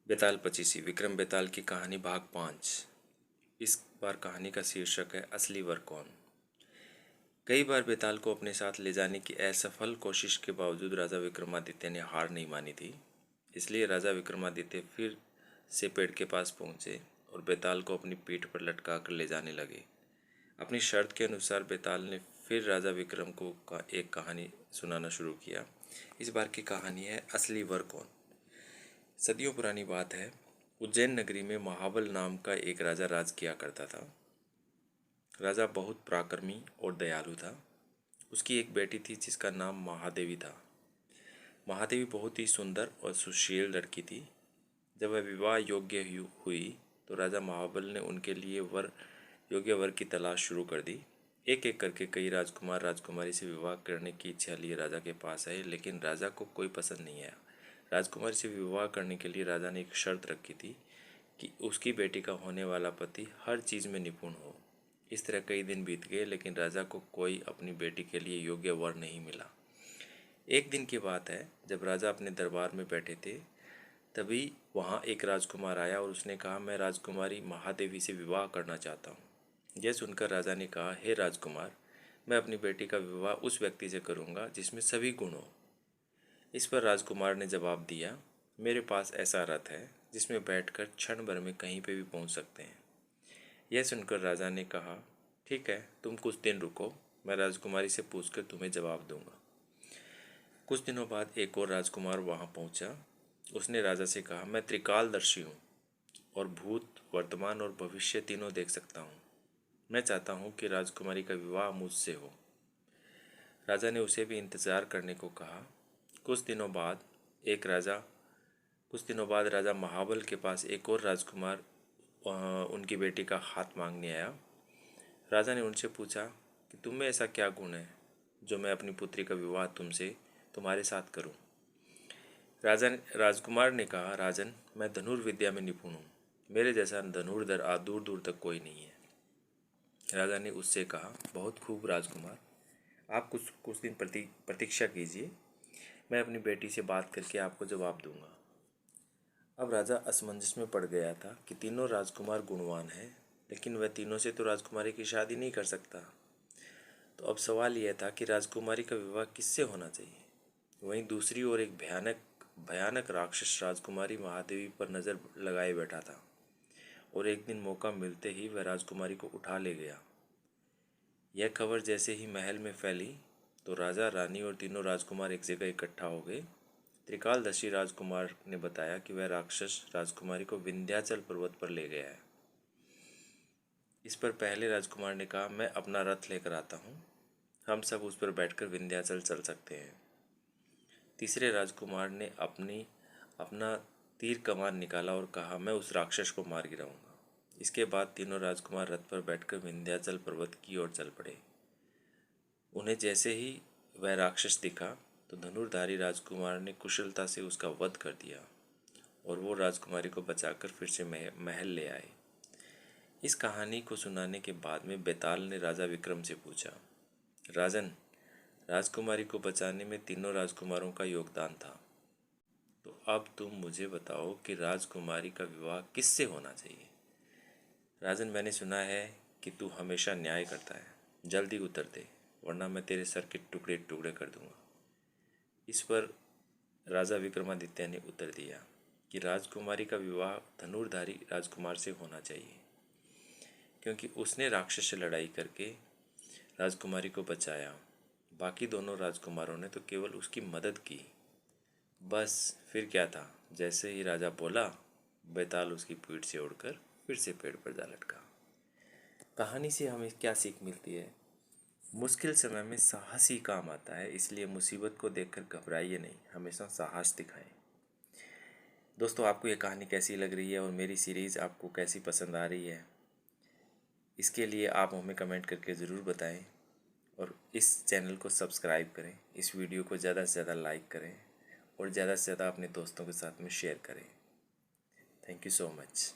बेताल पचीसी विक्रम बेताल की कहानी भाग 5। इस बार कहानी का शीर्षक है असली वर कौन। कई बार बेताल को अपने साथ ले जाने की असफल कोशिश के बावजूद राजा विक्रमादित्य ने हार नहीं मानी थी। इसलिए राजा विक्रमादित्य फिर से पेड़ के पास पहुंचे और बेताल को अपनी पीठ पर लटका कर ले जाने लगे। अपनी शर्त के अनुसार बेताल ने फिर राजा विक्रम को एक कहानी सुनाना शुरू किया। इस बार की कहानी है असली वर कौन। सदियों पुरानी बात है। उज्जैन नगरी में महाबल नाम का एक राजा राज किया करता था। राजा बहुत पराक्रमी और दयालु था। उसकी एक बेटी थी जिसका नाम महादेवी था। महादेवी बहुत ही सुंदर और सुशील लड़की थी। जब वह विवाह योग्य हुई तो राजा महाबल ने उनके लिए योग्य वर की तलाश शुरू कर दी। एक एक करके कई राजकुमार राजकुमारी से विवाह करने की इच्छा लिए राजा के पास आए, लेकिन राजा को कोई पसंद नहीं आया। राजकुमारी से विवाह करने के लिए राजा ने एक शर्त रखी थी कि उसकी बेटी का होने वाला पति हर चीज़ में निपुण हो। इस तरह कई दिन बीत गए, लेकिन राजा को कोई अपनी बेटी के लिए योग्य वर नहीं मिला। एक दिन की बात है, जब राजा अपने दरबार में बैठे थे, तभी वहाँ एक राजकुमार आया और उसने कहा, मैं राजकुमारी महादेवी से विवाह करना चाहता हूँ। यह सुनकर राजा ने कहा, हे राजकुमार, मैं अपनी बेटी का विवाह उस व्यक्ति से करूँगा जिसमें सभी गुण हो। इस पर राजकुमार ने जवाब दिया, मेरे पास ऐसा रथ है जिसमें बैठकर क्षण भर में कहीं पे भी पहुंच सकते हैं। यह सुनकर राजा ने कहा, ठीक है, तुम कुछ दिन रुको, मैं राजकुमारी से पूछकर तुम्हें जवाब दूंगा। कुछ दिनों बाद एक और राजकुमार वहां पहुंचा। उसने राजा से कहा, मैं त्रिकालदर्शी हूँ और भूत, वर्तमान और भविष्य तीनों देख सकता हूँ। मैं चाहता हूँ कि राजकुमारी का विवाह मुझसे हो। राजा ने उसे भी इंतज़ार करने को कहा। कुछ दिनों बाद राजा महाबल के पास एक और राजकुमार उनकी बेटी का हाथ मांगने आया। राजा ने उनसे पूछा कि तुम में ऐसा क्या गुण है जो मैं अपनी पुत्री का विवाह तुम्हारे साथ करूं। राजकुमार ने कहा, राजन, मैं धनुर्विद्या में निपुण हूँ। मेरे जैसा धनुर्धर दूर दूर तक कोई नहीं है। राजा ने उससे कहा, बहुत खूब राजकुमार, आप कुछ दिन प्रतीक्षा कीजिए, मैं अपनी बेटी से बात करके आपको जवाब दूंगा। अब राजा असमंजस में पड़ गया था कि तीनों राजकुमार गुणवान हैं, लेकिन वह तीनों से तो राजकुमारी की शादी नहीं कर सकता। तो अब सवाल यह था कि राजकुमारी का विवाह किससे होना चाहिए। वहीं दूसरी ओर एक भयानक राक्षस राजकुमारी महादेवी पर नज़र लगाए बैठा था और एक दिन मौका मिलते ही वह राजकुमारी को उठा ले गया। यह खबर जैसे ही महल में फैली तो राजा, रानी और तीनों राजकुमार एक जगह इकट्ठा हो गए। त्रिकालदर्शी राजकुमार ने बताया कि वह राक्षस राजकुमारी को विंध्याचल पर्वत पर ले गया है। इस पर पहले राजकुमार ने कहा, मैं अपना रथ लेकर आता हूँ, हम सब उस पर बैठकर विंध्याचल चल सकते हैं। तीसरे राजकुमार ने अपना तीर कमान निकाला और कहा, मैं उस राक्षस को मार गिराऊंगा। इसके बाद तीनों राजकुमार रथ पर बैठकर विंध्याचल पर्वत की ओर चल पड़े। उन्हें जैसे ही वह राक्षस दिखा तो धनुर्धारी राजकुमार ने कुशलता से उसका वध कर दिया और वो राजकुमारी को बचाकर फिर से महल ले आए। इस कहानी को सुनाने के बाद में बेताल ने राजा विक्रम से पूछा, राजन, राजकुमारी को बचाने में तीनों राजकुमारों का योगदान था, तो अब तुम मुझे बताओ कि राजकुमारी का विवाह किससे होना चाहिए। राजन, मैंने सुना है कि तू हमेशा न्याय करता है, जल्दी उतर दे, वरना मैं तेरे सर के टुकड़े टुकड़े कर दूंगा। इस पर राजा विक्रमादित्य ने उत्तर दिया कि राजकुमारी का विवाह धनुर्धारी राजकुमार से होना चाहिए, क्योंकि उसने राक्षस से लड़ाई करके राजकुमारी को बचाया। बाकी दोनों राजकुमारों ने तो केवल उसकी मदद की। बस फिर क्या था, जैसे ही राजा बोला, बेताल उसकी पीठ से उड़कर फिर से पेड़ पर जा लटका। कहानी से हमें क्या सीख मिलती है? मुश्किल समय में साहस ही काम आता है, इसलिए मुसीबत को देखकर घबराइए नहीं, हमेशा साहस दिखाएं। दोस्तों, आपको ये कहानी कैसी लग रही है और मेरी सीरीज़ आपको कैसी पसंद आ रही है, इसके लिए आप हमें कमेंट करके ज़रूर बताएं और इस चैनल को सब्सक्राइब करें, इस वीडियो को ज़्यादा से ज़्यादा लाइक करें और ज़्यादा से ज़्यादा अपने दोस्तों के साथ में शेयर करें। Thank you so much.